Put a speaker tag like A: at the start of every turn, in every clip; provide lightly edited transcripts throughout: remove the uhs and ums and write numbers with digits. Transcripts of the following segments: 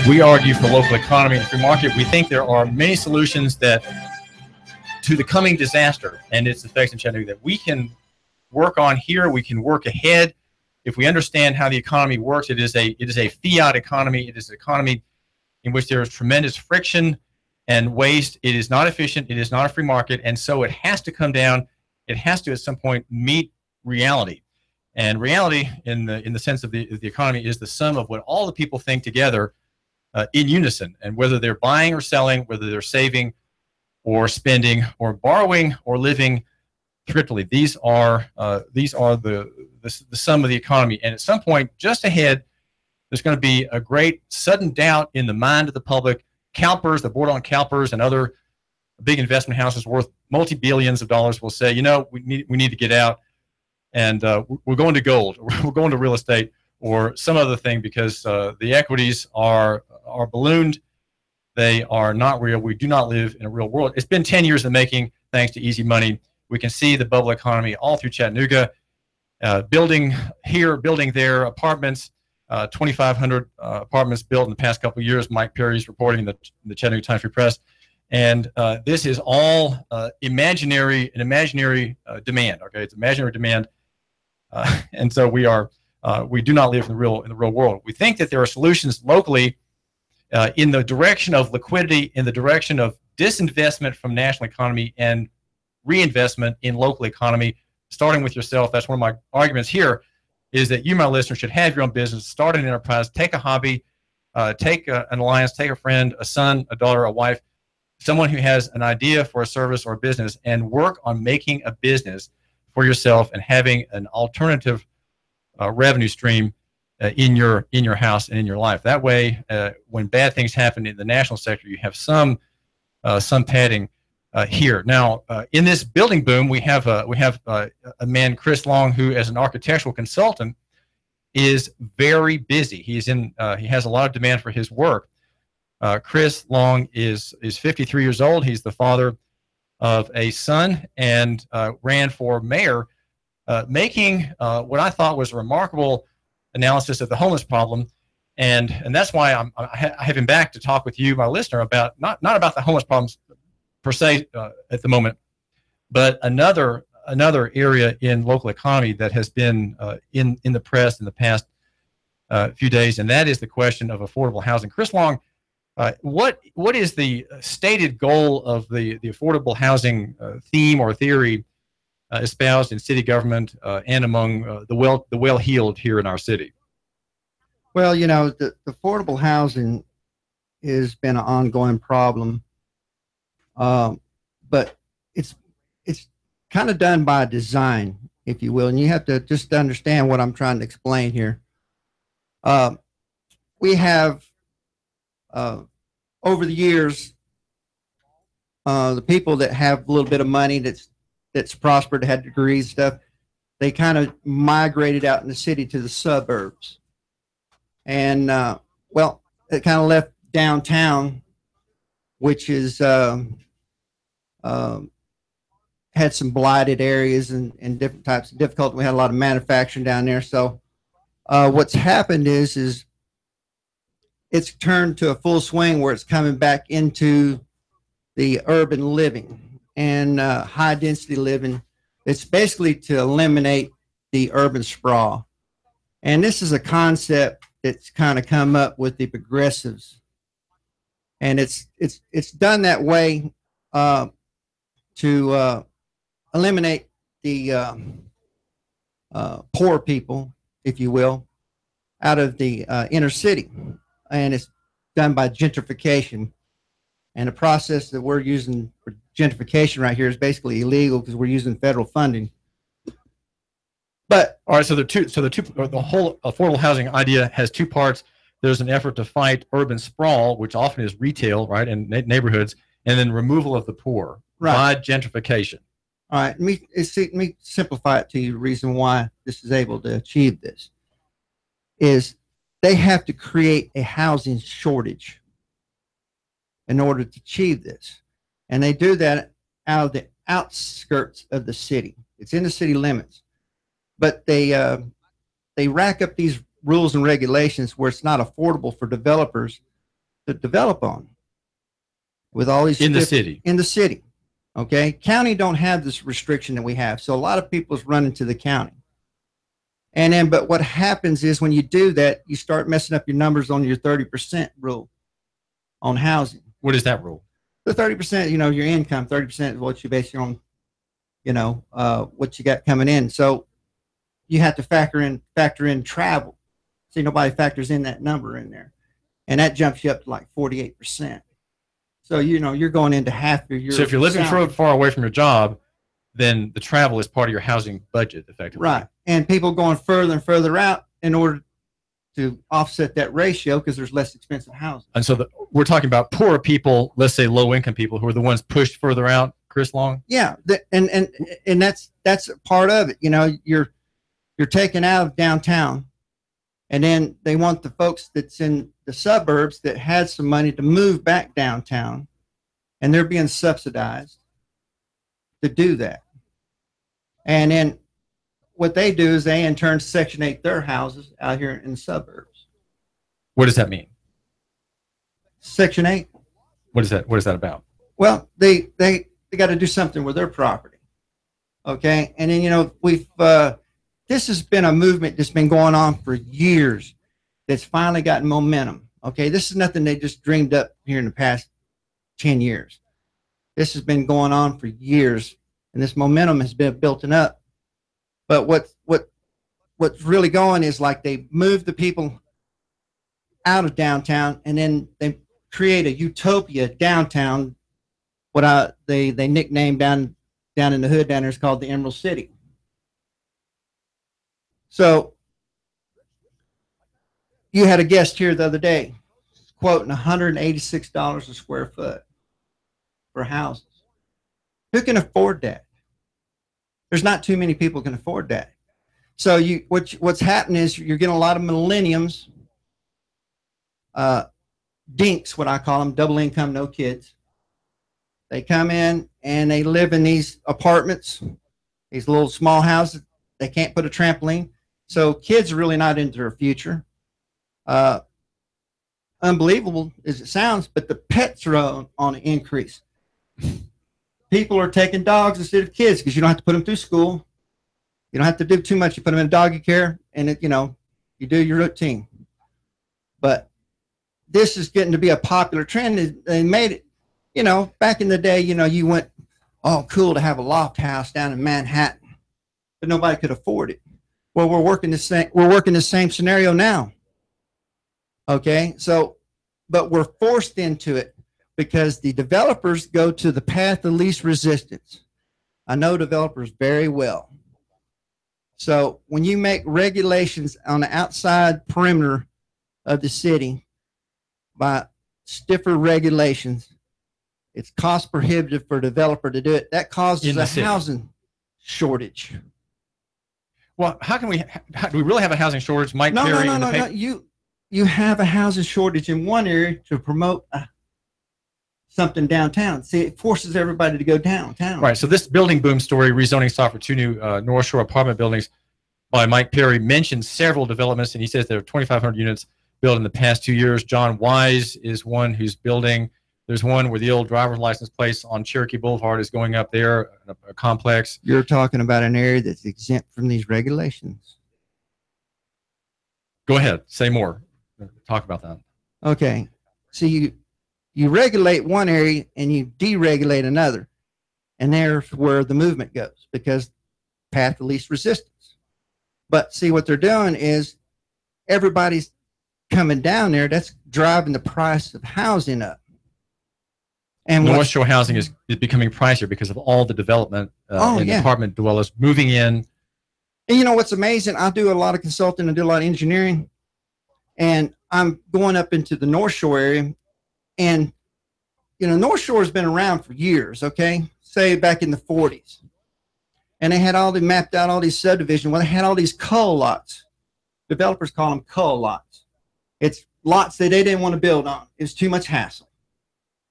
A: We argue for local economy and free market. We think there are many solutions that to the coming disaster and its effects in Chattanooga that we can work on here. We can work ahead if we understand how the economy works. It is a fiat economy. It is an economy in which there is tremendous friction and waste. It is not efficient. It is not a free market, and so it has to come down. It has to at some point meet reality. And reality, in the sense of the economy, is the sum of what all the people think together in unison. And whether they're buying or selling, whether they're saving or spending or borrowing or living thriftily, these are the sum of the economy. And at some point, just ahead, there's going to be a great sudden doubt in the mind of the public. CalPERS, the board on CalPERS, and other big investment houses worth multi-billions of dollars will say, we need to get out. And we're going to gold, or we're going to real estate, or some other thing, because the equities are ballooned. They are not real. We do not live in a real world. It's been 10 years in the making, thanks to easy money. We can see the bubble economy all through Chattanooga, building here, building there, apartments, 2,500 apartments built in the past couple of years. Mike Perry's reporting in the Chattanooga Times Free Press. And this is all imaginary demand. Okay, it's imaginary demand. And so we do not live in the real world. We think that there are solutions locally in the direction of liquidity, in the direction of disinvestment from national economy and reinvestment in local economy, starting with yourself. That's one of my arguments here, is that you, my listener, should have your own business, start an enterprise, take a hobby, take an alliance, take a friend, a son, a daughter, a wife, someone who has an idea for a service or a business, and work on making a business for yourself and having an alternative revenue stream in your house and in your life. That way, when bad things happen in the national sector, you have some padding here. Now, in this building boom, we have a man, Chris Long, who, as an architectural consultant, is very busy. He has a lot of demand for his work. Chris Long is 53 years old. He's the father of a son and ran for mayor, making what I thought was a remarkable analysis of the homeless problem. And that's why I have him back to talk with you, my listener, about not about the homeless problems per se at the moment, but another area in local economy that has been in the press in the past few days, and that is the question of affordable housing. Chris Long, what is the stated goal of the affordable housing theme or theory espoused in city government and among the well-heeled here in our city?
B: Well, the affordable housing has been an ongoing problem, but it's kind of done by design, if you will, and you have to just understand what I'm trying to explain here. We have over the years, the people that have a little bit of money that's prospered, had degrees, stuff, they kind of migrated out in the city to the suburbs. And, well, it kind of left downtown, which is had some blighted areas and different types of difficulty. We had a lot of manufacturing down there. So what's happened is it's turned to a full swing where it's coming back into the urban living and high density living. It's basically to eliminate the urban sprawl. And this is a concept that's kind of come up with the progressives. And it's done that way to eliminate the poor people, if you will, out of the inner city. And it's done by gentrification. And the process that we're using for gentrification right here is basically illegal because we're using federal funding. But
A: all right, so the whole affordable housing idea has two parts. There's an effort to fight urban sprawl, which often is retail, right, in neighborhoods, and then removal of the poor by gentrification.
B: All right, let me simplify it to you. The reason why this is able to achieve this is they have to create a housing shortage in order to achieve this. And they do that out of the outskirts of the city. It's in the city limits. But they rack up these rules and regulations where it's not affordable for developers to develop on with all these
A: in the city.
B: In the city. Okay. County don't have this restriction that we have. So a lot of people is running to the county. And then, but what happens is when you do that, you start messing up your numbers on your 30% rule on housing.
A: What is that rule?
B: The 30%, you know, your income, 30% is what you base on, you know, what you got coming in. So you have to factor in travel. See, nobody factors in that number in there. And that jumps you up to like 48%. So, you know, you're going into half your year.
A: So if you're living far away from your job, then the travel is part of your housing budget, effectively.
B: Right. And people going further and further out in order to offset that ratio because there's less expensive housing.
A: And so we're talking about poorer people, let's say low-income people, who are the ones pushed further out, Chris Long?
B: Yeah. And that's part of it. You know, you're taken out of downtown, and then they want the folks that's in the suburbs that had some money to move back downtown, and they're being subsidized to do that. And then what they do is they in turn Section 8 their houses out here in the suburbs.
A: What does that mean?
B: Section 8.
A: What is that about?
B: Well, they got to do something with their property. Okay. And then, you know, this has been a movement that's been going on for years that's finally gotten momentum. Okay. This is nothing they just dreamed up here in the past 10 years. This has been going on for years, and this momentum has been building up. But what's really going is like they move the people out of downtown, and then they create a utopia downtown. What they nicknamed down in the hood down there is called the Emerald City. So you had a guest here the other day quoting $186 a square foot for houses. Who can afford that? There's not too many people can afford that. So what's happening is you're getting a lot of millenniums, dinks, what I call them, double income, no kids. They come in and they live in these apartments, these little small houses. They can't put a trampoline. So kids are really not into their future. Unbelievable as it sounds, but the pets are on an increase. People are taking dogs instead of kids because you don't have to put them through school. You don't have to do too much. You put them in doggy care, and you do your routine. But this is getting to be a popular trend. They made it, back in the day, you went, oh, cool to have a loft house down in Manhattan, but nobody could afford it. Well, we're working the same scenario now. Okay, so, but we're forced into it because the developers go to the path of least resistance. I know developers very well. So when you make regulations on the outside perimeter of the city by stiffer regulations, it's cost prohibitive for a developer to do it. That causes a housing shortage.
A: Well, do we really have a housing shortage? Mike Perry
B: No. You have a housing shortage in one area to promote something downtown. See, it forces everybody to go downtown.
A: Right. So this building boom story, rezoning sought for two new North Shore apartment buildings by Mike Perry, mentions several developments, and he says there are 2,500 units built in the past 2 years. John Wise is one who's building. There's one where the old driver's license place on Cherokee Boulevard is going up there, a complex.
B: You're talking about an area that's exempt from these regulations.
A: Go ahead. Say more. Talk about that.
B: Okay. So you regulate one area and you deregulate another. And there's where the movement goes because path of least resistance. But see, what they're doing is everybody's coming down there. That's driving the price of housing up. And
A: North Shore housing is becoming pricier because of all the development apartment dwellers moving in.
B: And you know what's amazing? I do a lot of consulting. I do a lot of engineering. And I'm going up into the North Shore area. And, North Shore has been around for years, okay? Say back in the 40s. And they mapped out all these subdivisions. Well, they had all these cull lots. Developers call them cull lots. It's lots that they didn't want to build on. It was too much hassle.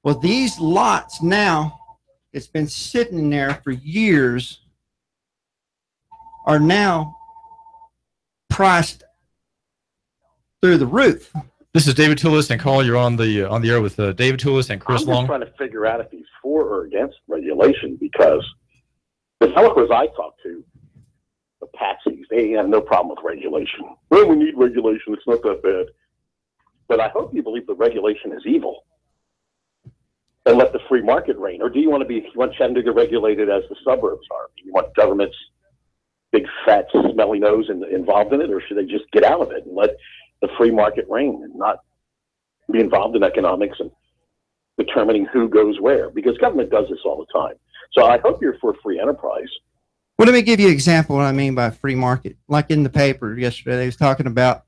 B: Well, these lots now, it's been sitting there for years, are now priced through the roof.
A: This is David Tulis, and Cole, you're on the air with David Tulis and Chris Long.
C: I'm just trying to figure out if he's for or against regulation, because developers I talk to, the patsies, they have no problem with regulation. Well, we need regulation. It's not that bad. But I hope you believe the regulation is evil and let the free market reign. Or do you want Chattanooga regulated as the suburbs are? Do you want government's big, fat, smelly nose involved in it, or should they just get out of it and let the free market reign and not be involved in economics and determining who goes where? Because government does this all the time. So I hope you're for free enterprise.
B: Well, let me give you an example of what I mean by free market. Like in the paper yesterday, they was talking about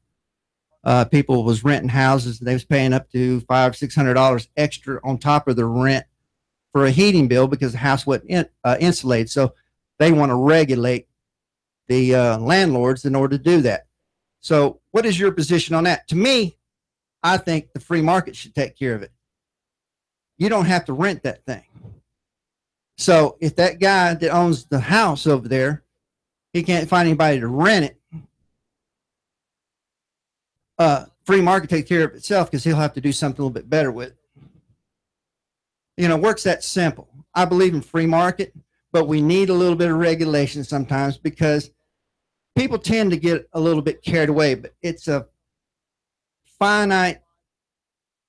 B: people was renting houses, and they was paying up to $500-600 extra on top of the rent for a heating bill because the house wasn't insulated. So they want to regulate the landlords in order to do that. So what is your position on that? To me, I think the free market should take care of it. You don't have to rent that thing. So if that guy that owns the house over there, he can't find anybody to rent it, free market takes care of itself, because he'll have to do something a little bit better with it. You know, works that simple. I believe in free market, but we need a little bit of regulation sometimes, because people tend to get a little bit carried away, but it's a finite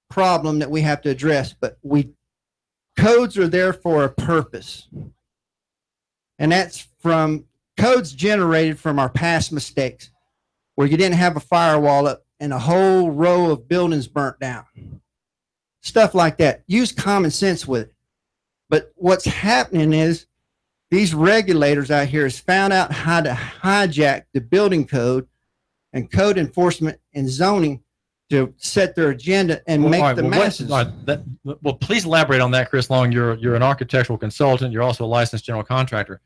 B: problem that we have to address. But codes are there for a purpose. And that's from codes generated from our past mistakes, where you didn't have a firewall up and a whole row of buildings burnt down. Stuff like that. Use common sense with it. But what's happening is these regulators out here has found out how to hijack the building code and code enforcement and zoning to set their agenda and make the masses.
A: Well, please elaborate on that, Chris Long. You're an architectural consultant. You're also a licensed general contractor.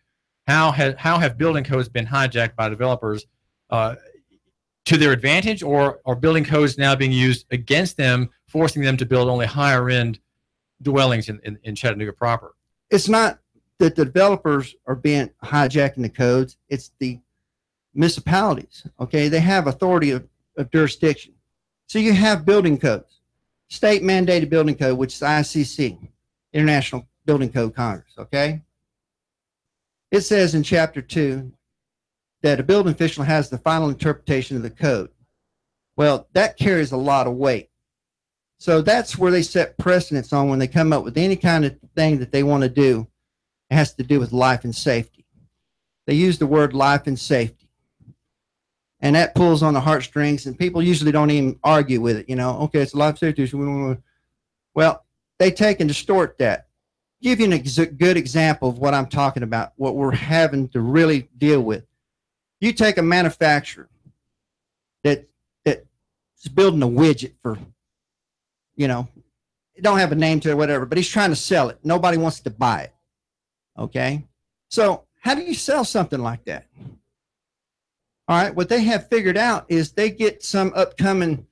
A: How have building codes been hijacked by developers to their advantage, or are building codes now being used against them, forcing them to build only higher end dwellings in Chattanooga proper?
B: It's not that the developers are being hijacking the codes. It's the municipalities. Okay, they have authority of jurisdiction. So you have building codes, state mandated building code, which is ICC, International Building Code Congress. Okay, it says in Chapter 2 that a building official has the final interpretation of the code. Well, that carries a lot of weight. So that's where they set precedents on when they come up with any kind of thing that they want to do. It has to do with life and safety. They use the word life and safety. And that pulls on the heartstrings, and people usually don't even argue with it. You know, okay, it's a life safety issue. Well, they take and distort that. Give you a good example of what I'm talking about, what we're having to really deal with. You take a manufacturer that's building a widget for, you know, it don't have a name to it or whatever, but he's trying to sell it. Nobody wants to buy it. Okay? So how do you sell something like that? All right, what they have figured out is they get some upcoming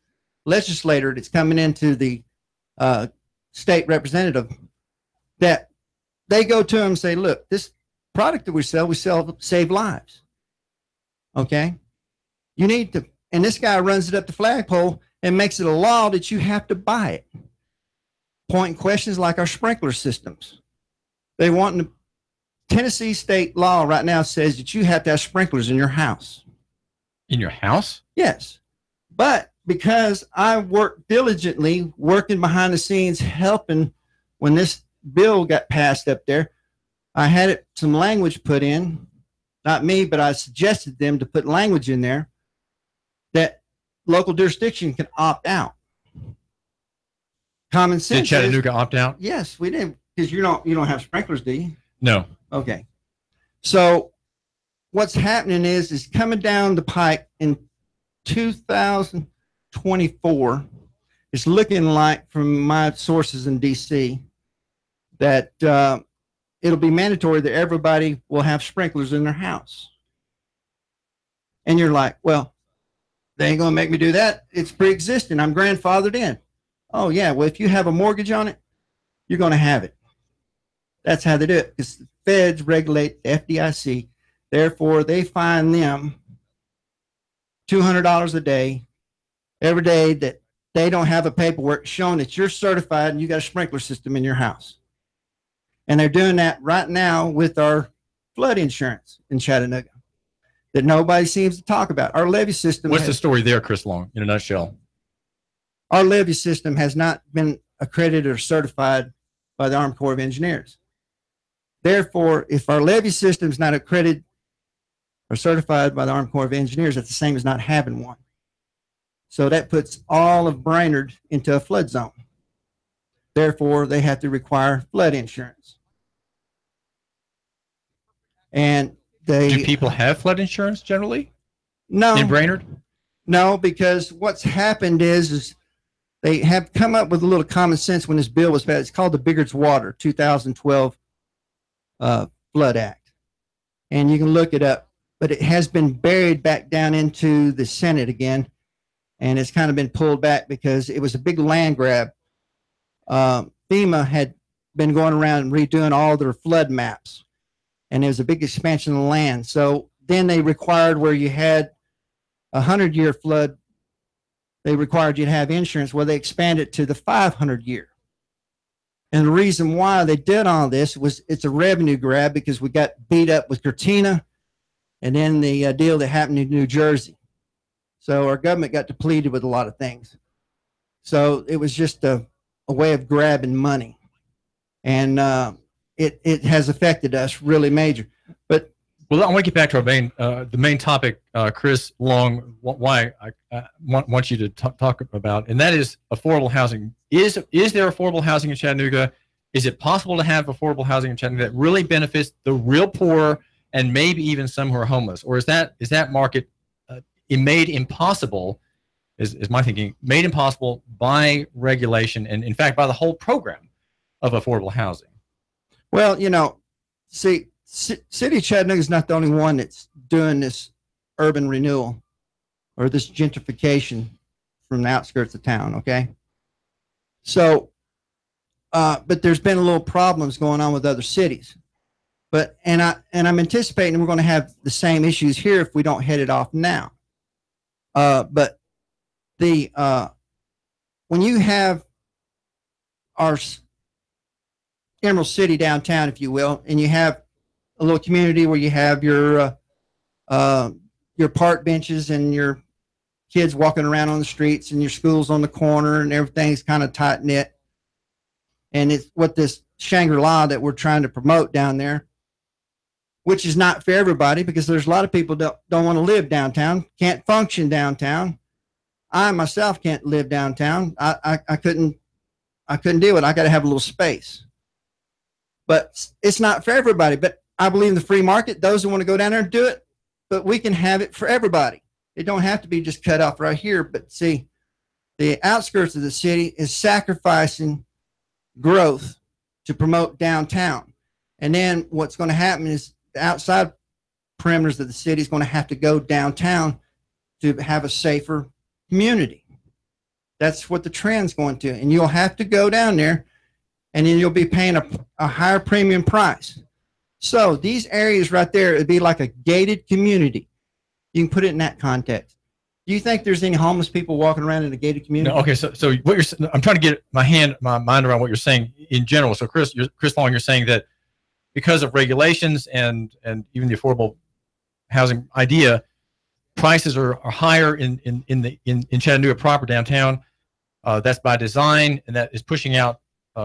B: legislator that's coming into the state representative, that they go to him and say, look, this product that we sell to save lives. Okay? You need to, and this guy runs it up the flagpole and makes it a law that you have to buy it. Pointing questions like our sprinkler systems. They want, the Tennessee state law right now says that you have to have sprinklers in your house.
A: In your house?
B: Yes. But because I worked diligently, working behind the scenes, helping when this bill got passed up there, I had some language put in, not me, but I suggested them to put language in there that local jurisdiction can opt out. Common sense.
A: Did Chattanooga opt out?
B: Yes, we did, because you don't have sprinklers, do you?
A: No.
B: Okay. So what's happening is coming down the pike in 2024, it's looking like, from my sources in DC, that it'll be mandatory that everybody will have sprinklers in their house. And you're like, well, they ain't going to make me do that. It's pre-existing. I'm grandfathered in. Oh, yeah. Well, if you have a mortgage on it, you're going to have it. That's how they do it. Because the feds regulate the FDIC. Therefore, they fine them $200 a day every day that they don't have a paperwork showing that you're certified and you got a sprinkler system in your house. And they're doing that right now with our flood insurance in Chattanooga that nobody seems to talk about. Our levee system.
A: What's the story there, Chris Long, in a nutshell?
B: Our levee system has not been accredited or certified by the Army Corps of Engineers. Therefore, if our levee system is not accredited or certified by the Army Corps of Engineers, that's the same as not having one. So that puts all of Brainerd into a flood zone. Therefore, they have to require flood insurance. And
A: do people have flood insurance generally?
B: No.
A: In Brainerd?
B: No, because what's happened is they have come up with a little common sense when this bill was passed. It's called the Biggers Water 2012 Flood Act. And you can look it up, but it has been buried back down into the Senate again. And it's kind of been pulled back because it was a big land grab. FEMA had been going around and redoing all their flood maps. And there was a big expansion of the land. So then they required where you had a 100-year flood, they required you to have insurance. Well, they expanded to the 500-year. And the reason why they did all this was it's a revenue grab because we got beat up with Katrina and then the deal that happened in New Jersey. So our government got depleted with a lot of things. So it was just a way of grabbing money. And it has affected us really major. But
A: well, I want to get back to our the main topic, Chris Long, why I want you to talk about, and that is affordable housing. Is there affordable housing in Chattanooga? Is it possible to have affordable housing in Chattanooga that really benefits the real poor and maybe even some who are homeless? Or is that market made impossible, is my thinking, made impossible by regulation and, in fact, by the whole program of affordable housing?
B: Well, see, City of Chattanooga is not the only one that's doing this urban renewal or this gentrification from the outskirts of town, okay? So, but there's been a little problems going on with other cities. And I'm anticipating we're going to have the same issues here if we don't head it off now. But when you have our Emerald City downtown, if you will, and you have a little community where you have your park benches and your kids walking around on the streets and your schools on the corner and everything's kind of tight knit. And it's what this Shangri-La that we're trying to promote down there, which is not for everybody because there's a lot of people that don't want to live downtown, can't function downtown. I myself can't live downtown. I couldn't do it. I got to have a little space. But it's not for everybody. But I believe in the free market. Those who want to go down there and do it, but we can have it for everybody. It don't have to be just cut off right here. But see, the outskirts of the city is sacrificing growth to promote downtown. And then what's going to happen is the outside perimeters of the city is going to have to go downtown to have a safer community. That's what the trend's going to. And you'll have to go down there and then you'll be paying a higher premium price. So these areas right there, it'd be like a gated community. You can put it in that context. Do you think there's any homeless people walking around in a gated community?
A: No, okay, so what I'm trying to get my mind around what you're saying in general. So Chris Long, you're saying that because of regulations and even the affordable housing idea, prices are higher in Chattanooga proper downtown. That's by design, and that is pushing out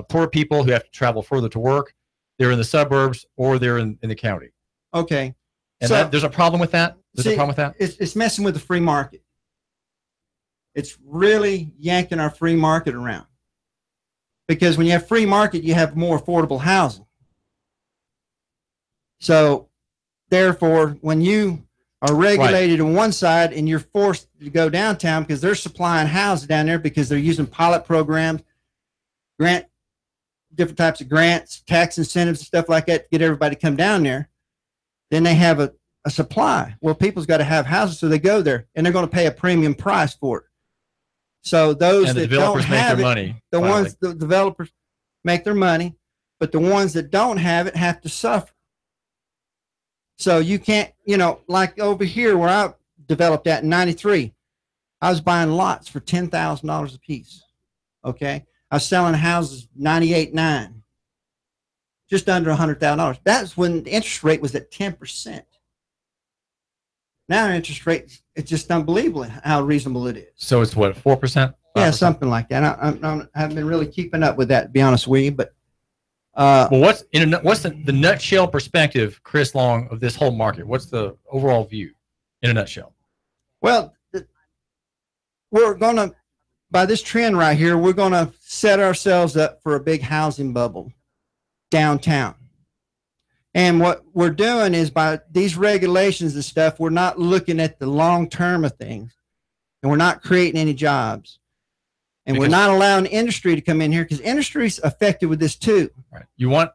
A: poor people who have to travel further to work. They're in the suburbs or they're in the county.
B: Okay.
A: And so, there's a problem with that? There's a problem with that?
B: It's messing with the free market. It's really yanking our free market around. Because when you have free market, you have more affordable housing. So, therefore, when you are regulated on one side and you're forced to go downtown because they're supplying houses down there because they're using pilot programs, different types of grants, tax incentives, and stuff like that to get everybody to come down there, then they have a supply. Well, people's got to have houses, so they go there, and they're going to pay a premium price for it. So those that don't have it, the developers make their money, but the ones that don't have it have to suffer. So you can't, like over here where I developed at in 93, I was buying lots for $10,000 a piece. Okay. I was selling houses 98.9, just under $100,000. That's when the interest rate was at 10%. Now interest rate, it's just unbelievable how reasonable it is.
A: So it's what, 4%?
B: Yeah, something like that. I haven't been really keeping up with that, to be honest with you. But
A: well, what's the nutshell perspective, Chris Long, of this whole market? What's the overall view in a nutshell?
B: Well, we're going to, by this trend right here, we're going to set ourselves up for a big housing bubble downtown. And what we're doing is, by these regulations and stuff, we're not looking at the long term of things, and we're not creating any jobs. And we're not allowing industry to come in here, because industry's affected with this too. Right.
A: You want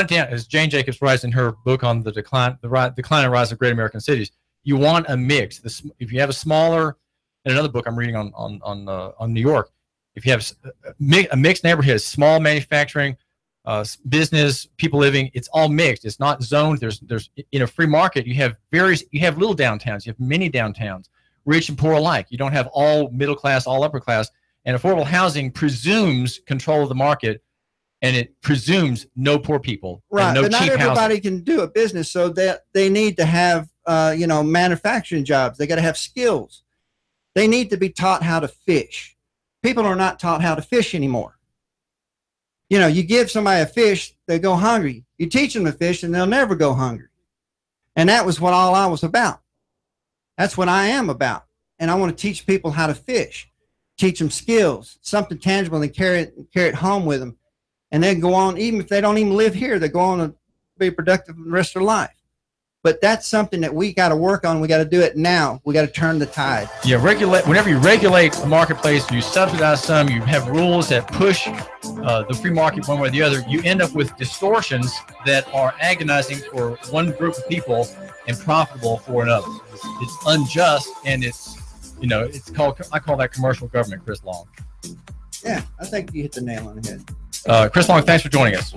A: down, as Jane Jacobs writes in her book on the decline and rise of great American cities. You want a mix. If you have a smaller, in another book I'm reading on New York, if you have a mixed neighborhood, small manufacturing, business, people living, it's all mixed. It's not zoned. There's in a free market, you have little downtowns, you have many downtowns, rich and poor alike. You don't have all middle class, all upper class. And affordable housing presumes control of the market, and it presumes no poor people,
B: right?
A: And no
B: but not
A: cheap
B: everybody
A: housing.
B: Can do a business, so that they need to have manufacturing jobs. They got to have skills. They need to be taught how to fish. People are not taught how to fish anymore. You give somebody a fish, they go hungry. You teach them to fish, and they'll never go hungry. And that was what all I was about. That's what I am about. And I want to teach people how to fish, teach them skills, something tangible, and carry it home with them. And then go on, even if they don't even live here, they go on to be productive the rest of their life. But that's something that we got to work on. We got to do it now. We got to turn the tide.
A: Yeah, whenever you regulate the marketplace, you subsidize some, you have rules that push the free market one way or the other, you end up with distortions that are agonizing for one group of people and profitable for another. It's unjust, and I call that commercial government, Chris Long.
B: Yeah, I think you hit the nail on the head.
A: Chris Long, thanks for joining us.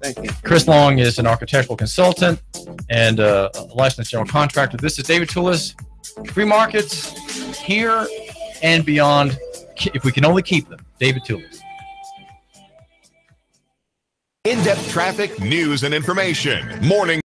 B: Thank you.
A: Chris Long is an architectural consultant and a licensed general contractor. This is David Tulis. Free markets here and beyond, if we can only keep them. David Tulis.
D: In-depth traffic, news, and information. Morning.